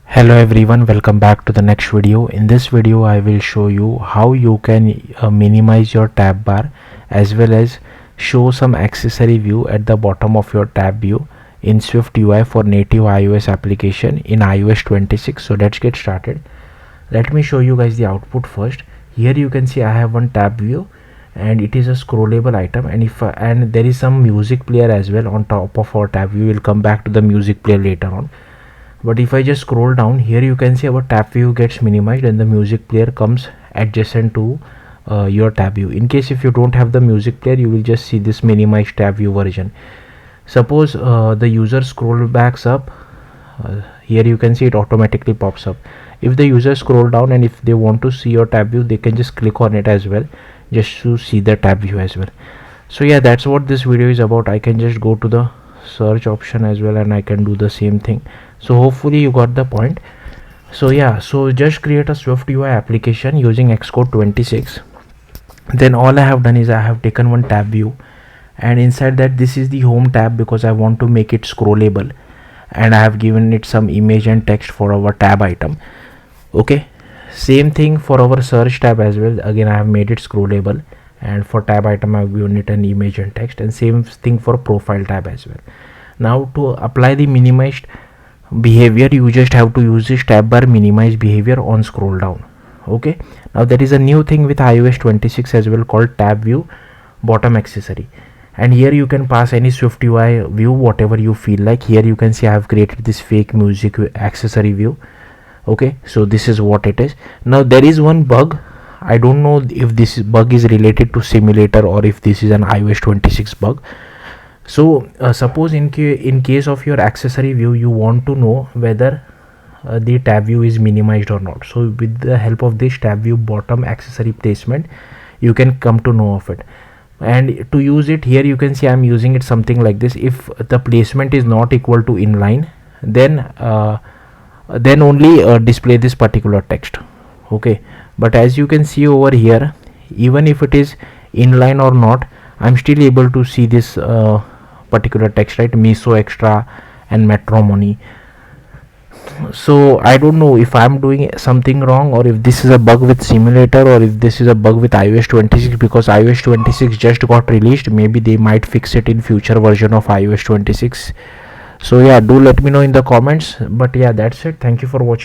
Hello everyone, welcome back to the next video. In this video I will show you how you can minimize your tab bar as well as show some accessory view at the bottom of your tab view in SwiftUI for native iOS application in iOS 26. So let's get started. Let me show you guys the output first. Here you can see I have one tab view and it is a scrollable item, and there is some music player as well on top of our tab view. We'll come back to the music player later on. But if I just scroll down here, you can see our tab view gets minimized and the music player comes adjacent to your tab view. In case if you don't have the music player, you will just see this minimized tab view version. Suppose the user scroll backs up, here you can see it automatically pops up. If the user scroll down and if they want to see your tab view, they can just click on it as well, just to see the tab view as well. So yeah, that's what this video is about. I can just go to the search option as well and I can do the same thing. So hopefully you got the point. So yeah, so just create a SwiftUI application using Xcode 26. Then all I have done is I have taken one tab view, and inside that this is the home tab because I want to make it scrollable, and I have given it some image and text for our tab item. Okay, same thing for our search tab as well. Again, I have made it scrollable, and for tab item I have given it an image and text, and same thing for profile tab as well. Now to apply the minimized behavior, you just have to use this tab bar minimize behavior on scroll down. Okay, now there is a new thing with iOS 26 as well called tab view bottom accessory, and here you can pass any SwiftUI view whatever you feel like. Here you can see I have created this fake music accessory view. Okay, so this is what it is. Now there is one bug. I don't know if this bug is related to simulator or if this is an iOS 26 bug. So suppose in case of your accessory view, you want to know whether the tab view is minimized or not. So with the help of this tab view bottom accessory placement, you can come to know of it. And to use it, here you can see I'm using it something like this. If the placement is not equal to inline, then only display this particular text. Okay, but as you can see over here, even if it is inline or not, I'm still able to see this particular text, right? Miso extra and matrimony. So I don't know if I'm doing something wrong, or if this is a bug with simulator, or if this is a bug with iOS 26, because iOS 26 just got released. Maybe they might fix it in future version of iOS 26. So yeah, do let me know in the comments. But yeah, that's it. Thank you for watching.